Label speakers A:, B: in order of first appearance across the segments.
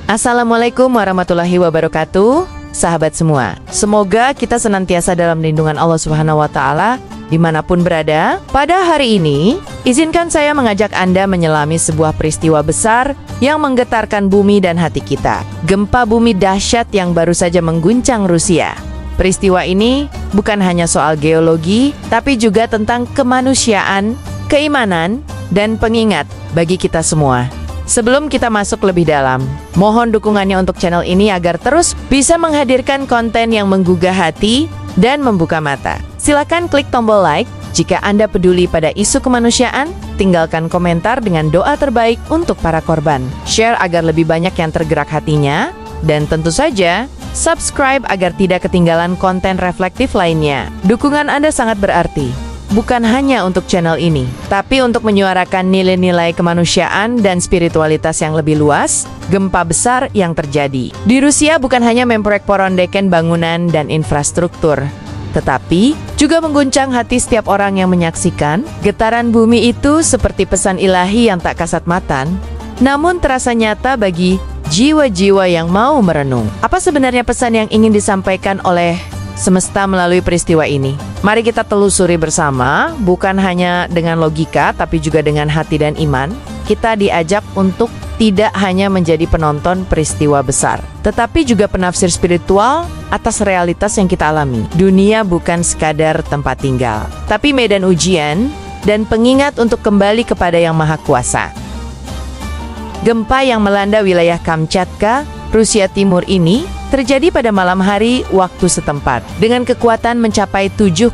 A: Assalamualaikum warahmatullahi wabarakatuh, sahabat semua. Semoga kita senantiasa dalam lindungan Allah Subhanahu wa Ta'ala dimanapun berada. Pada hari ini, izinkan saya mengajak Anda menyelami sebuah peristiwa besar yang menggetarkan bumi dan hati kita. Gempa bumi dahsyat yang baru saja mengguncang Rusia. Peristiwa ini bukan hanya soal geologi, tapi juga tentang kemanusiaan, keimanan, dan pengingat bagi kita semua. Sebelum kita masuk lebih dalam, mohon dukungannya untuk channel ini agar terus bisa menghadirkan konten yang menggugah hati dan membuka mata. Silakan klik tombol like jika Anda peduli pada isu kemanusiaan, tinggalkan komentar dengan doa terbaik untuk para korban. Share agar lebih banyak yang tergerak hatinya, dan tentu saja subscribe agar tidak ketinggalan konten reflektif lainnya. Dukungan Anda sangat berarti. Bukan hanya untuk channel ini, tapi untuk menyuarakan nilai-nilai kemanusiaan dan spiritualitas yang lebih luas, gempa besar yang terjadi di Rusia bukan hanya memproyek-porondekan bangunan dan infrastruktur, tetapi juga mengguncang hati setiap orang yang menyaksikan. Getaran bumi itu seperti pesan ilahi yang tak kasat mata, namun terasa nyata bagi jiwa-jiwa yang mau merenung. Apa sebenarnya pesan yang ingin disampaikan oleh semesta melalui peristiwa ini? Mari kita telusuri bersama, bukan hanya dengan logika, tapi juga dengan hati dan iman. Kita diajak untuk tidak hanya menjadi penonton peristiwa besar, tetapi juga penafsir spiritual atas realitas yang kita alami. Dunia bukan sekadar tempat tinggal, tapi medan ujian dan pengingat untuk kembali kepada Yang Maha Kuasa. Gempa yang melanda wilayah Kamchatka, Rusia Timur ini terjadi pada malam hari waktu setempat dengan kekuatan mencapai 7,4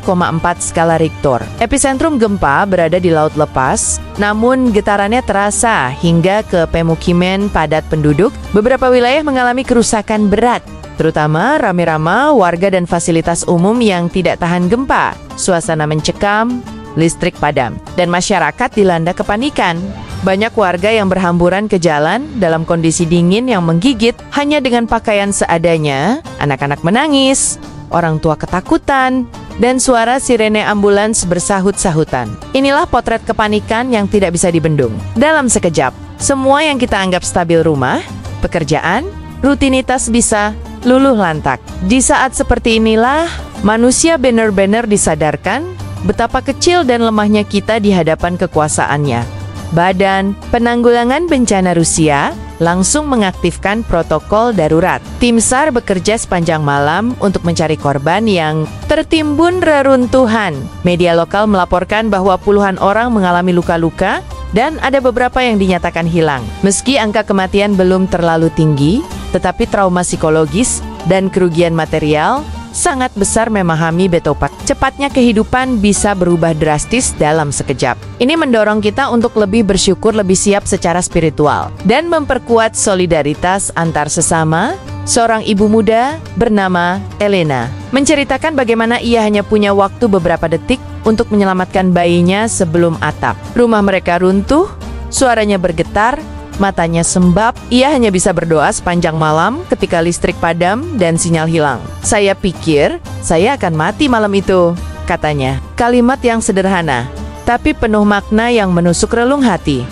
A: skala Richter. Epicentrum gempa berada di Laut Lepas, namun getarannya terasa hingga ke pemukiman padat penduduk. Beberapa wilayah mengalami kerusakan berat, terutama rame-rame warga dan fasilitas umum yang tidak tahan gempa. Suasana mencekam, listrik padam, dan masyarakat dilanda kepanikan. Banyak warga yang berhamburan ke jalan dalam kondisi dingin yang menggigit hanya dengan pakaian seadanya. Anak-anak menangis, orang tua ketakutan, dan suara sirene ambulans bersahut-sahutan. Inilah potret kepanikan yang tidak bisa dibendung. Dalam sekejap, semua yang kita anggap stabil, rumah, pekerjaan, rutinitas bisa luluh lantak. Di saat seperti inilah, manusia benar-benar disadarkan betapa kecil dan lemahnya kita di hadapan kekuasaannya. Badan Penanggulangan Bencana Rusia langsung mengaktifkan protokol darurat. Tim SAR bekerja sepanjang malam untuk mencari korban yang tertimbun reruntuhan. Media lokal melaporkan bahwa puluhan orang mengalami luka-luka dan ada beberapa yang dinyatakan hilang. Meski angka kematian belum terlalu tinggi, tetapi trauma psikologis dan kerugian material sangat besar memahami betapa cepatnya kehidupan bisa berubah drastis dalam sekejap. Ini mendorong kita untuk lebih bersyukur, lebih siap secara spiritual, dan memperkuat solidaritas antar sesama. Seorang ibu muda bernama Elena menceritakan bagaimana ia hanya punya waktu beberapa detik untuk menyelamatkan bayinya sebelum atap rumah mereka runtuh. Suaranya bergetar, matanya sembab. Ia hanya bisa berdoa sepanjang malam ketika listrik padam dan sinyal hilang. "Saya pikir saya akan mati malam itu," katanya. Kalimat yang sederhana, tapi penuh makna yang menusuk relung hati.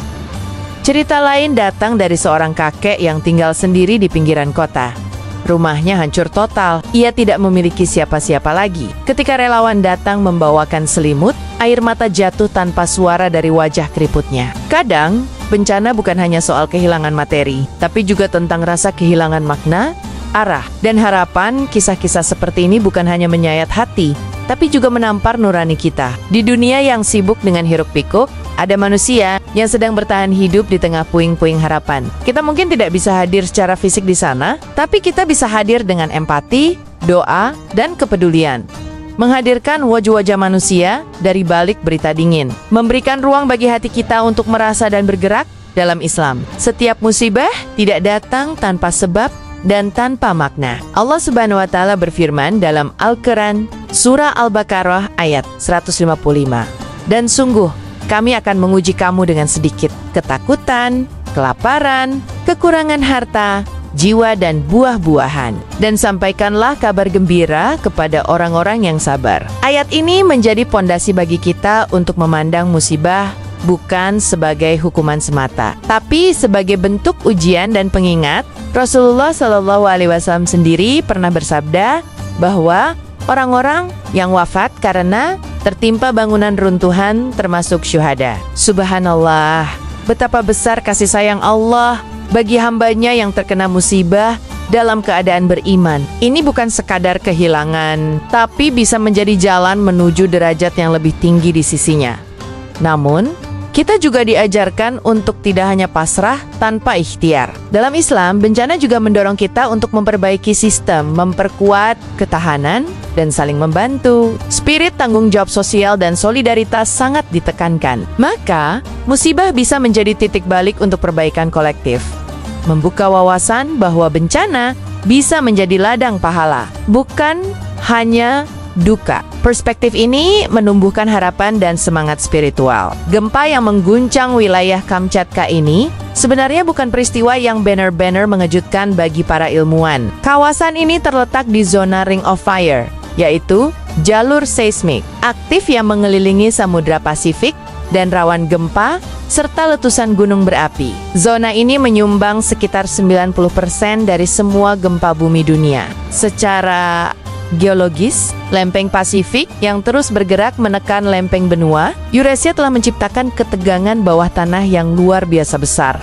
A: Cerita lain datang dari seorang kakek yang tinggal sendiri di pinggiran kota. Rumahnya hancur total. Ia tidak memiliki siapa-siapa lagi. Ketika relawan datang membawakan selimut, air mata jatuh tanpa suara dari wajah keriputnya. Kadang, bencana bukan hanya soal kehilangan materi, tapi juga tentang rasa kehilangan makna, arah, dan harapan. Kisah-kisah seperti ini bukan hanya menyayat hati, tapi juga menampar nurani kita. Di dunia yang sibuk dengan hiruk-pikuk, ada manusia yang sedang bertahan hidup di tengah puing-puing harapan. Kita mungkin tidak bisa hadir secara fisik di sana, tapi kita bisa hadir dengan empati, doa, dan kepedulian. Menghadirkan wajah-wajah manusia dari balik berita dingin. Memberikan ruang bagi hati kita untuk merasa dan bergerak. Dalam Islam, setiap musibah tidak datang tanpa sebab dan tanpa makna. Allah Subhanahu wa Ta'ala berfirman dalam Al-Quran, Surah Al-Baqarah ayat 155. "Dan sungguh, kami akan menguji kamu dengan sedikit ketakutan, kelaparan, kekurangan harta, jiwa dan buah-buahan. Dan sampaikanlah kabar gembira kepada orang-orang yang sabar." Ayat ini menjadi pondasi bagi kita untuk memandang musibah bukan sebagai hukuman semata, tapi sebagai bentuk ujian dan pengingat. Rasulullah Shallallahu Alaihi Wasallam sendiri pernah bersabda bahwa orang-orang yang wafat karena tertimpa bangunan runtuhan termasuk syuhada. Subhanallah, betapa besar kasih sayang Allah bagi hambanya yang terkena musibah dalam keadaan beriman. Ini bukan sekadar kehilangan, tapi bisa menjadi jalan menuju derajat yang lebih tinggi di sisinya. Namun, kita juga diajarkan untuk tidak hanya pasrah tanpa ikhtiar. Dalam Islam, bencana juga mendorong kita untuk memperbaiki sistem, memperkuat ketahanan, dan saling membantu. Spirit tanggung jawab sosial dan solidaritas sangat ditekankan. Maka, musibah bisa menjadi titik balik untuk perbaikan kolektif. Membuka wawasan bahwa bencana bisa menjadi ladang pahala, bukan hanya duka. Perspektif ini menumbuhkan harapan dan semangat spiritual. Gempa yang mengguncang wilayah Kamchatka ini sebenarnya bukan peristiwa yang benar-benar mengejutkan bagi para ilmuwan. Kawasan ini terletak di zona Ring of Fire, yaitu jalur seismik aktif yang mengelilingi Samudra Pasifik dan rawan gempa serta letusan gunung berapi. Zona ini menyumbang sekitar 90% dari semua gempa bumi dunia. Secara geologis, lempeng Pasifik yang terus bergerak menekan lempeng benua Eurasia telah menciptakan ketegangan bawah tanah yang luar biasa besar.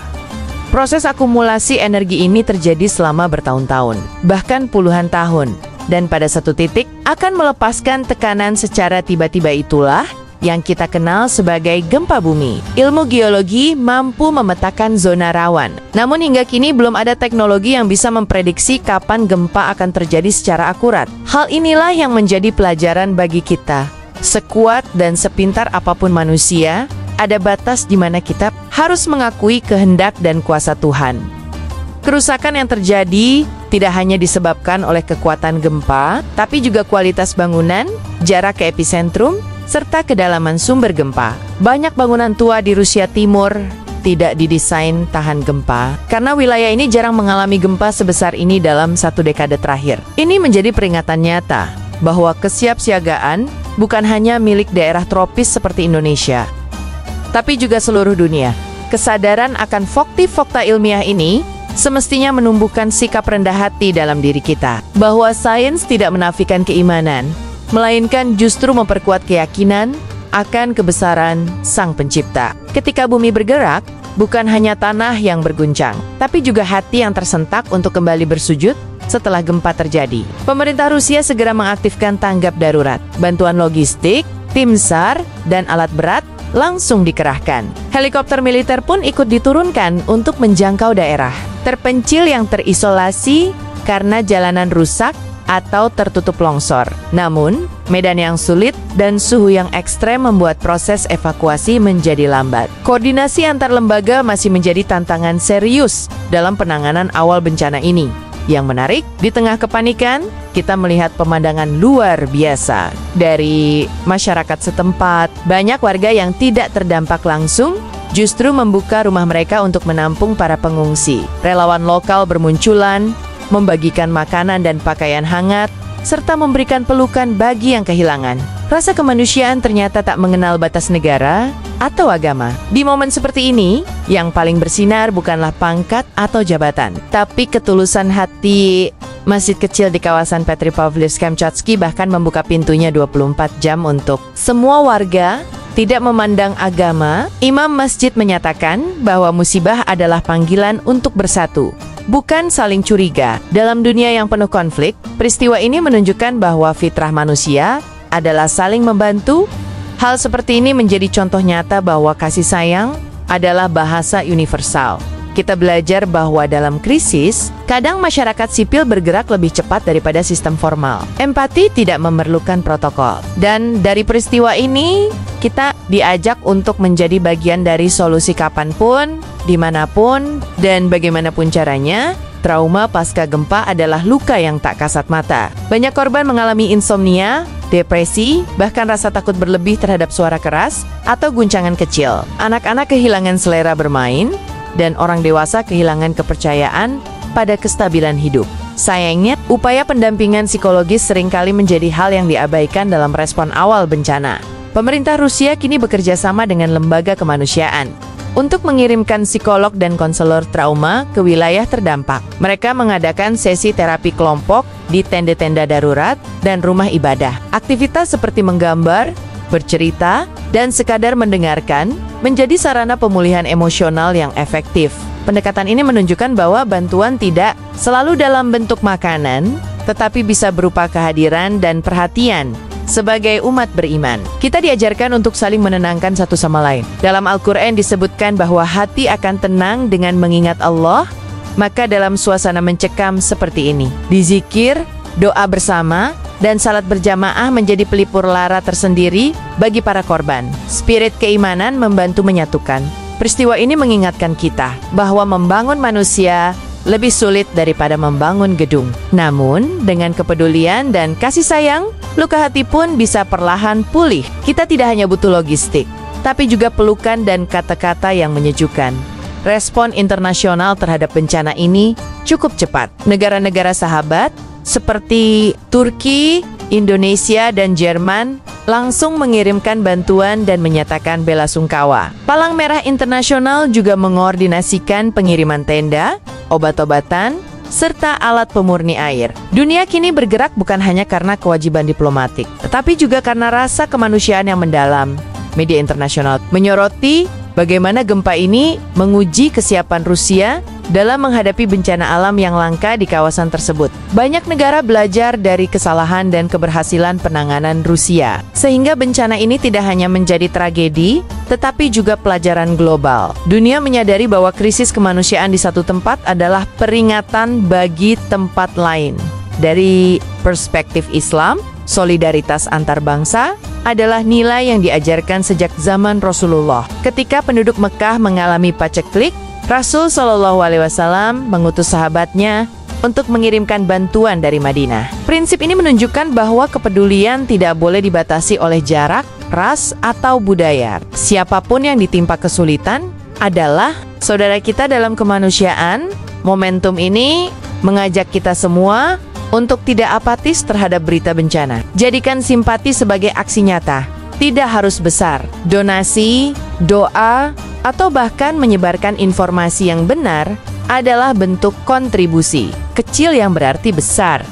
A: Proses akumulasi energi ini terjadi selama bertahun-tahun, bahkan puluhan tahun, dan pada satu titik akan melepaskan tekanan secara tiba-tiba. Itulah yang kita kenal sebagai gempa bumi. Ilmu geologi mampu memetakan zona rawan. Namun hingga kini belum ada teknologi yang bisa memprediksi kapan gempa akan terjadi secara akurat. Hal inilah yang menjadi pelajaran bagi kita. Sekuat dan sepintar apapun manusia, ada batas di mana kita harus mengakui kehendak dan kuasa Tuhan. Kerusakan yang terjadi tidak hanya disebabkan oleh kekuatan gempa, tapi juga kualitas bangunan, jarak ke epicentrum, serta kedalaman sumber gempa. Banyak bangunan tua di Rusia Timur tidak didesain tahan gempa karena wilayah ini jarang mengalami gempa sebesar ini dalam satu dekade terakhir. Ini menjadi peringatan nyata bahwa kesiapsiagaan bukan hanya milik daerah tropis seperti Indonesia, tapi juga seluruh dunia. Kesadaran akan fakta ilmiah ini semestinya menumbuhkan sikap rendah hati dalam diri kita, bahwa sains tidak menafikan keimanan, melainkan justru memperkuat keyakinan akan kebesaran Sang Pencipta. Ketika bumi bergerak, bukan hanya tanah yang berguncang, tapi juga hati yang tersentak untuk kembali bersujud setelah gempa terjadi. Pemerintah Rusia segera mengaktifkan tanggap darurat. Bantuan logistik, tim SAR, dan alat berat langsung dikerahkan. Helikopter militer pun ikut diturunkan untuk menjangkau daerah terpencil yang terisolasi karena jalanan rusak atau tertutup longsor. Namun, medan yang sulit dan suhu yang ekstrem membuat proses evakuasi menjadi lambat. Koordinasi antar lembaga masih menjadi tantangan serius dalam penanganan awal bencana ini. Yang menarik, di tengah kepanikan, kita melihat pemandangan luar biasa. Dari masyarakat setempat, banyak warga yang tidak terdampak langsung justru membuka rumah mereka untuk menampung para pengungsi. Relawan lokal bermunculan, membagikan makanan dan pakaian hangat, serta memberikan pelukan bagi yang kehilangan. Rasa kemanusiaan ternyata tak mengenal batas negara atau agama. Di momen seperti ini, yang paling bersinar bukanlah pangkat atau jabatan, tapi ketulusan hati. Masjid kecil di kawasan Petripavlivsk-Kamchatsky bahkan membuka pintunya 24 jam untuk semua warga. Tidak memandang agama, imam masjid menyatakan bahwa musibah adalah panggilan untuk bersatu, bukan saling curiga. Dalam dunia yang penuh konflik, peristiwa ini menunjukkan bahwa fitrah manusia adalah saling membantu. Hal seperti ini menjadi contoh nyata bahwa kasih sayang adalah bahasa universal. Kita belajar bahwa dalam krisis, kadang masyarakat sipil bergerak lebih cepat daripada sistem formal. Empati tidak memerlukan protokol. Dan dari peristiwa ini, kita diajak untuk menjadi bagian dari solusi kapanpun, dimanapun, dan bagaimanapun caranya. Trauma pasca gempa adalah luka yang tak kasat mata. Banyak korban mengalami insomnia, depresi, bahkan rasa takut berlebih terhadap suara keras atau guncangan kecil. Anak-anak kehilangan selera bermain, dan orang dewasa kehilangan kepercayaan pada kestabilan hidup. Sayangnya, upaya pendampingan psikologis seringkali menjadi hal yang diabaikan dalam respon awal bencana. Pemerintah Rusia kini bekerja sama dengan lembaga kemanusiaan untuk mengirimkan psikolog dan konselor trauma ke wilayah terdampak. Mereka mengadakan sesi terapi kelompok di tenda-tenda darurat dan rumah ibadah. Aktivitas seperti menggambar, bercerita, dan sekadar mendengarkan menjadi sarana pemulihan emosional yang efektif. Pendekatan ini menunjukkan bahwa bantuan tidak selalu dalam bentuk makanan, tetapi bisa berupa kehadiran dan perhatian. Sebagai umat beriman, kita diajarkan untuk saling menenangkan satu sama lain. Dalam Al-Quran disebutkan bahwa hati akan tenang dengan mengingat Allah, maka dalam suasana mencekam seperti ini, dizikir, doa bersama, dan salat berjamaah menjadi pelipur lara tersendiri bagi para korban. Spirit keimanan membantu menyatukan. Peristiwa ini mengingatkan kita bahwa membangun manusia lebih sulit daripada membangun gedung. Namun, dengan kepedulian dan kasih sayang, luka hati pun bisa perlahan pulih. Kita tidak hanya butuh logistik, tapi juga pelukan dan kata-kata yang menyejukkan. Respon internasional terhadap bencana ini cukup cepat. Negara-negara sahabat seperti Turki, Indonesia, dan Jerman langsung mengirimkan bantuan dan menyatakan bela sungkawa. Palang Merah Internasional juga mengordinasikan pengiriman tenda, obat-obatan, serta alat pemurni air. Dunia kini bergerak bukan hanya karena kewajiban diplomatik, tetapi juga karena rasa kemanusiaan yang mendalam. Media internasional menyoroti bagaimana gempa ini menguji kesiapan Rusia dalam menghadapi bencana alam yang langka di kawasan tersebut. Banyak negara belajar dari kesalahan dan keberhasilan penanganan Rusia, sehingga bencana ini tidak hanya menjadi tragedi, tetapi juga pelajaran global. Dunia menyadari bahwa krisis kemanusiaan di satu tempat adalah peringatan bagi tempat lain. Dari perspektif Islam, solidaritas antar bangsa adalah nilai yang diajarkan sejak zaman Rasulullah. Ketika penduduk Mekah mengalami paceklik, Rasul Shallallahu Alaihi Wasallam mengutus sahabatnya untuk mengirimkan bantuan dari Madinah. Prinsip ini menunjukkan bahwa kepedulian tidak boleh dibatasi oleh jarak, ras, atau budaya. Siapapun yang ditimpa kesulitan adalah saudara kita dalam kemanusiaan. Momentum ini mengajak kita semua untuk tidak apatis terhadap berita bencana. Jadikan simpati sebagai aksi nyata. Tidak harus besar. Donasi, doa, atau bahkan menyebarkan informasi yang benar adalah bentuk kontribusi kecil yang berarti besar.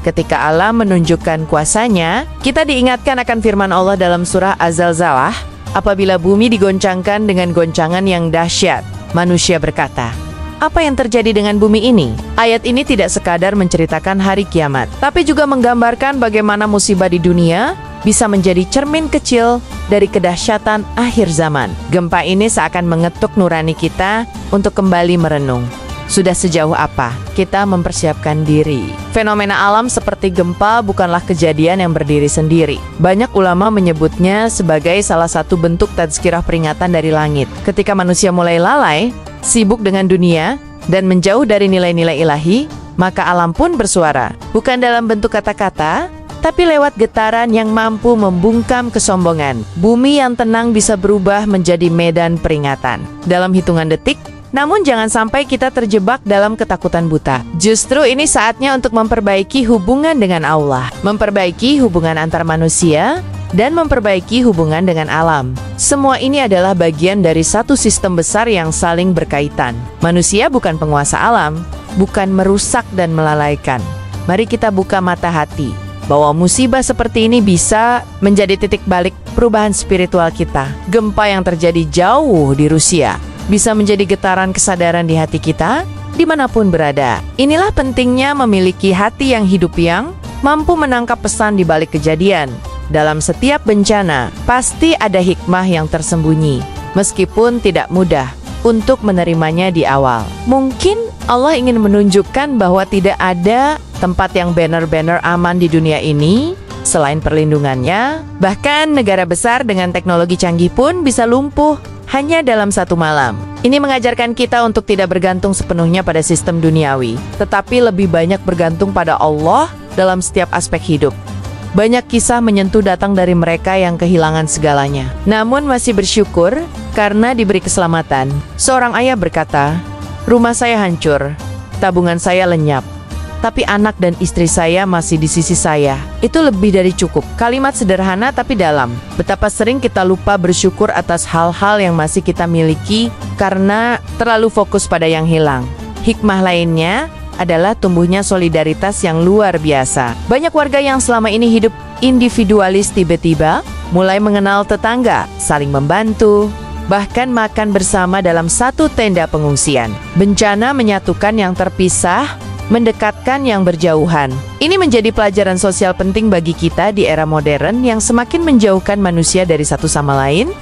A: Ketika Allah menunjukkan kuasanya, kita diingatkan akan firman Allah dalam surah Az-Zalzalah, apabila bumi digoncangkan dengan goncangan yang dahsyat, manusia berkata, apa yang terjadi dengan bumi ini? Ayat ini tidak sekadar menceritakan hari kiamat, tapi juga menggambarkan bagaimana musibah di dunia bisa menjadi cermin kecil dari kedahsyatan akhir zaman. Gempa ini seakan mengetuk nurani kita untuk kembali merenung. Sudah sejauh apa kita mempersiapkan diri? Fenomena alam seperti gempa bukanlah kejadian yang berdiri sendiri. Banyak ulama menyebutnya sebagai salah satu bentuk tazkirah peringatan dari langit. Ketika manusia mulai lalai, sibuk dengan dunia, dan menjauh dari nilai-nilai ilahi, maka alam pun bersuara. Bukan dalam bentuk kata-kata, tapi lewat getaran yang mampu membungkam kesombongan. Bumi yang tenang bisa berubah menjadi medan peringatan dalam hitungan detik. Namun jangan sampai kita terjebak dalam ketakutan buta. Justru ini saatnya untuk memperbaiki hubungan dengan Allah, memperbaiki hubungan antar manusia, dan memperbaiki hubungan dengan alam. Semua ini adalah bagian dari satu sistem besar yang saling berkaitan. Manusia bukan penguasa alam, bukan merusak dan melalaikan. Mari kita buka mata hati bahwa musibah seperti ini bisa menjadi titik balik perubahan spiritual kita. Gempa yang terjadi jauh di Rusia bisa menjadi getaran kesadaran di hati kita dimanapun berada. Inilah pentingnya memiliki hati yang hidup, yang mampu menangkap pesan di balik kejadian. Dalam setiap bencana pasti ada hikmah yang tersembunyi, meskipun tidak mudah untuk menerimanya di awal. Mungkin Allah ingin menunjukkan bahwa tidak ada tempat yang benar-benar aman di dunia ini selain perlindungannya. Bahkan negara besar dengan teknologi canggih pun bisa lumpuh hanya dalam satu malam. Ini mengajarkan kita untuk tidak bergantung sepenuhnya pada sistem duniawi, tetapi lebih banyak bergantung pada Allah dalam setiap aspek hidup. Banyak kisah menyentuh datang dari mereka yang kehilangan segalanya, namun masih bersyukur karena diberi keselamatan. Seorang ayah berkata, "Rumah saya hancur, tabungan saya lenyap, tapi anak dan istri saya masih di sisi saya. Itu lebih dari cukup. Kalimat sederhana tapi dalam. Betapa sering kita lupa bersyukur atas hal-hal yang masih kita miliki karena terlalu fokus pada yang hilang. Hikmah lainnya adalah tumbuhnya solidaritas yang luar biasa. Banyak warga yang selama ini hidup individualis tiba-tiba mulai mengenal tetangga, saling membantu, bahkan makan bersama dalam satu tenda pengungsian. Bencana menyatukan yang terpisah, mendekatkan yang berjauhan. Ini menjadi pelajaran sosial penting bagi kita di era modern yang semakin menjauhkan manusia dari satu sama lain.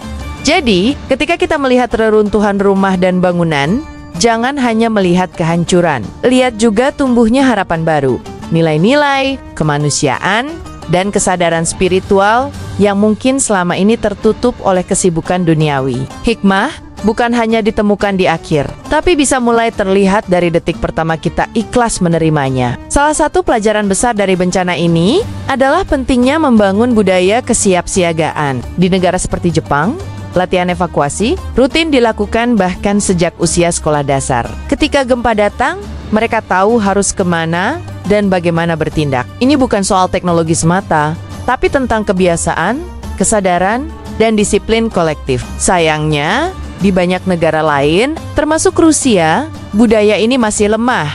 A: Jadi, ketika kita melihat reruntuhan rumah dan bangunan, jangan hanya melihat kehancuran. Lihat juga tumbuhnya harapan baru, nilai-nilai, kemanusiaan, dan kesadaran spiritual yang mungkin selama ini tertutup oleh kesibukan duniawi. Hikmah bukan hanya ditemukan di akhir, tapi bisa mulai terlihat dari detik pertama kita ikhlas menerimanya. Salah satu pelajaran besar dari bencana ini adalah pentingnya membangun budaya kesiapsiagaan. Di negara seperti Jepang, latihan evakuasi rutin dilakukan bahkan sejak usia sekolah dasar. Ketika gempa datang, mereka tahu harus kemana dan bagaimana bertindak. Ini bukan soal teknologi semata, tapi tentang kebiasaan, kesadaran, dan disiplin kolektif. Sayangnya, di banyak negara lain, termasuk Rusia, budaya ini masih lemah.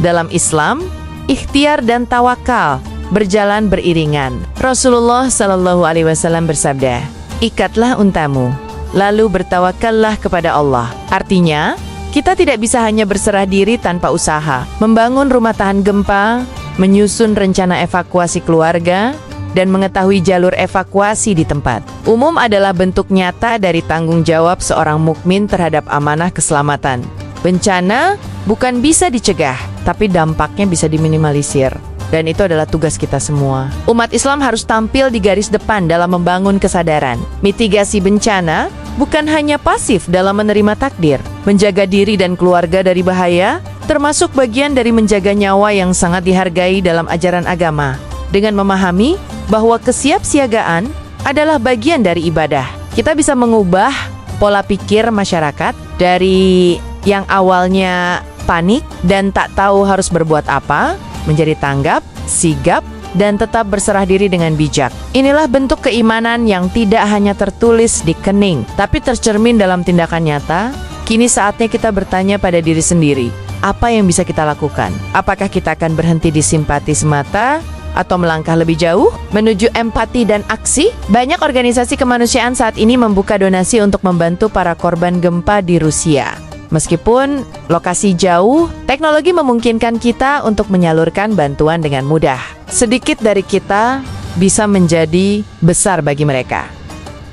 A: Dalam Islam, ikhtiar dan tawakal berjalan beriringan. Rasulullah Shallallahu Alaihi Wasallam bersabda, "Ikatlah untamu, lalu bertawakallah kepada Allah." Artinya, kita tidak bisa hanya berserah diri tanpa usaha. Membangun rumah tahan gempa, menyusun rencana evakuasi keluarga, dan mengetahui jalur evakuasi di tempat umum adalah bentuk nyata dari tanggung jawab seorang mukmin terhadap amanah keselamatan. Bencana bukan bisa dicegah, tapi dampaknya bisa diminimalisir. Dan itu adalah tugas kita semua. Umat Islam harus tampil di garis depan dalam membangun kesadaran. Mitigasi bencana bukan hanya pasif dalam menerima takdir. Menjaga diri dan keluarga dari bahaya, termasuk bagian dari menjaga nyawa yang sangat dihargai dalam ajaran agama. Dengan memahami bahwa kesiapsiagaan adalah bagian dari ibadah, kita bisa mengubah pola pikir masyarakat dari yang awalnya panik dan tak tahu harus berbuat apa, menjadi tanggap, sigap, dan tetap berserah diri dengan bijak. Inilah bentuk keimanan yang tidak hanya tertulis di kening, tapi tercermin dalam tindakan nyata. Kini saatnya kita bertanya pada diri sendiri, apa yang bisa kita lakukan? Apakah kita akan berhenti di simpati semata, atau melangkah lebih jauh menuju empati dan aksi? Banyak organisasi kemanusiaan saat ini membuka donasi untuk membantu para korban gempa di Rusia. Meskipun lokasi jauh, teknologi memungkinkan kita untuk menyalurkan bantuan dengan mudah. Sedikit dari kita bisa menjadi besar bagi mereka.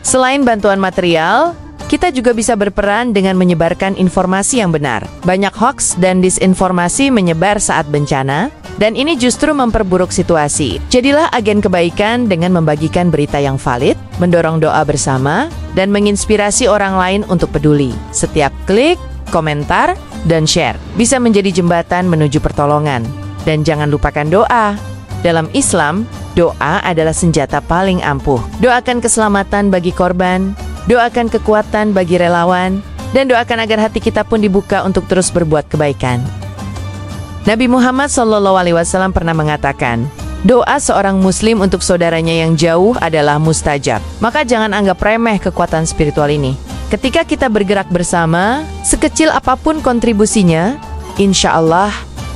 A: Selain bantuan material, kita juga bisa berperan dengan menyebarkan informasi yang benar. Banyak hoaks dan disinformasi menyebar saat bencana, dan ini justru memperburuk situasi. Jadilah agen kebaikan dengan membagikan berita yang valid, mendorong doa bersama, dan menginspirasi orang lain untuk peduli. Setiap klik, komentar, dan share bisa menjadi jembatan menuju pertolongan. Dan jangan lupakan doa. Dalam Islam, doa adalah senjata paling ampuh. Doakan keselamatan bagi korban, doakan kekuatan bagi relawan, dan doakan agar hati kita pun dibuka untuk terus berbuat kebaikan. Nabi Muhammad SAW pernah mengatakan, doa seorang muslim untuk saudaranya yang jauh adalah mustajab. Maka jangan anggap remeh kekuatan spiritual ini. Ketika kita bergerak bersama, sekecil apapun kontribusinya, insya Allah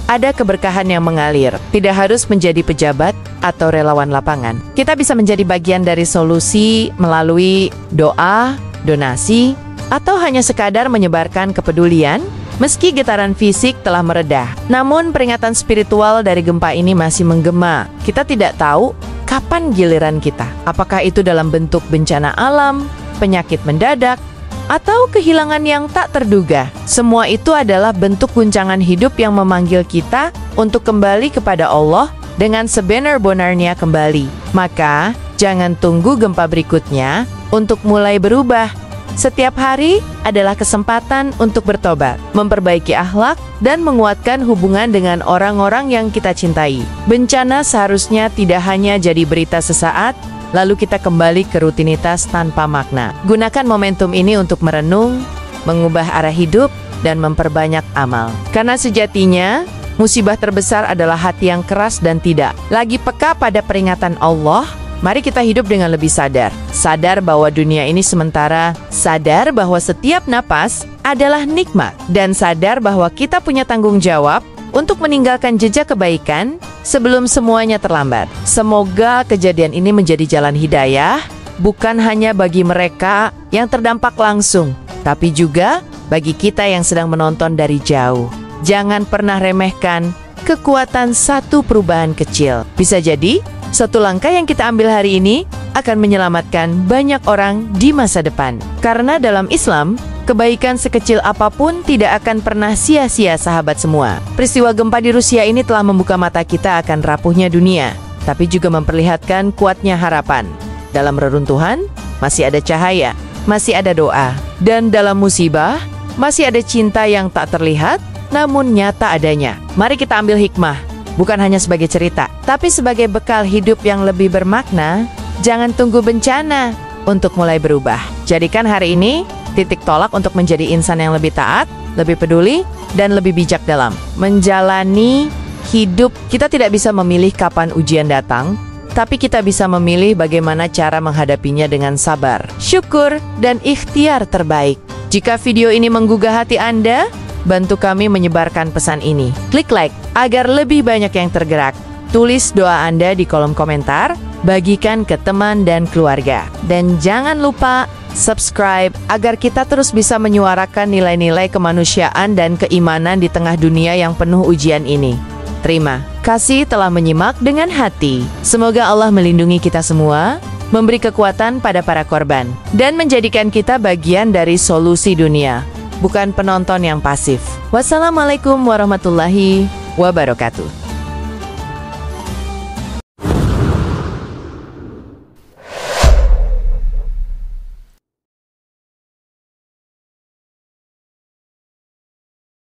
A: ada keberkahan yang mengalir. Tidak harus menjadi pejabat atau relawan lapangan. Kita bisa menjadi bagian dari solusi melalui doa, donasi, atau hanya sekadar menyebarkan kepedulian. Meski getaran fisik telah meredah, namun peringatan spiritual dari gempa ini masih menggema. Kita tidak tahu kapan giliran kita. Apakah itu dalam bentuk bencana alam, penyakit mendadak, atau kehilangan yang tak terduga. Semua itu adalah bentuk guncangan hidup yang memanggil kita untuk kembali kepada Allah dengan sebenar-benarnya kembali. Maka, jangan tunggu gempa berikutnya untuk mulai berubah. Setiap hari adalah kesempatan untuk bertobat, memperbaiki akhlak, dan menguatkan hubungan dengan orang-orang yang kita cintai. Bencana seharusnya tidak hanya jadi berita sesaat, lalu kita kembali ke rutinitas tanpa makna. Gunakan momentum ini untuk merenung, mengubah arah hidup, dan memperbanyak amal. Karena sejatinya, Musibah terbesar adalah hati yang keras dan tidak lagi peka pada peringatan Allah. Mari kita hidup dengan lebih sadar. Sadar bahwa dunia ini sementara, sadar bahwa setiap napas adalah nikmat, dan sadar bahwa kita punya tanggung jawab untuk meninggalkan jejak kebaikan sebelum semuanya terlambat. Semoga kejadian ini menjadi jalan hidayah, bukan hanya bagi mereka yang terdampak langsung, tapi juga bagi kita yang sedang menonton dari jauh. Jangan pernah remehkan kekuatan satu perubahan kecil. Bisa jadi satu langkah yang kita ambil hari ini akan menyelamatkan banyak orang di masa depan. Karena dalam Islam, kebaikan sekecil apapun tidak akan pernah sia-sia, sahabat semua. Peristiwa gempa di Rusia ini telah membuka mata kita akan rapuhnya dunia, tapi juga memperlihatkan kuatnya harapan. Dalam reruntuhan, masih ada cahaya, masih ada doa. Dan dalam musibah, masih ada cinta yang tak terlihat, namun nyata adanya. Mari kita ambil hikmah, bukan hanya sebagai cerita, tapi sebagai bekal hidup yang lebih bermakna. Jangan tunggu bencana untuk mulai berubah. Jadikan hari ini titik tolak untuk menjadi insan yang lebih taat, lebih peduli, dan lebih bijak dalam menjalani hidup. Kita tidak bisa memilih kapan ujian datang, tapi kita bisa memilih bagaimana cara menghadapinya dengan sabar, syukur, dan ikhtiar terbaik. Jika video ini menggugah hati Anda, bantu kami menyebarkan pesan ini. Klik like agar lebih banyak yang tergerak. Tulis doa Anda di kolom komentar, bagikan ke teman dan keluarga. Dan jangan lupa subscribe agar kita terus bisa menyuarakan nilai-nilai kemanusiaan dan keimanan di tengah dunia yang penuh ujian ini. Terima kasih telah menyimak dengan hati. Semoga Allah melindungi kita semua, memberi kekuatan pada para korban, dan menjadikan kita bagian dari solusi dunia, bukan penonton yang pasif. Wassalamualaikum warahmatullahi wabarakatuh.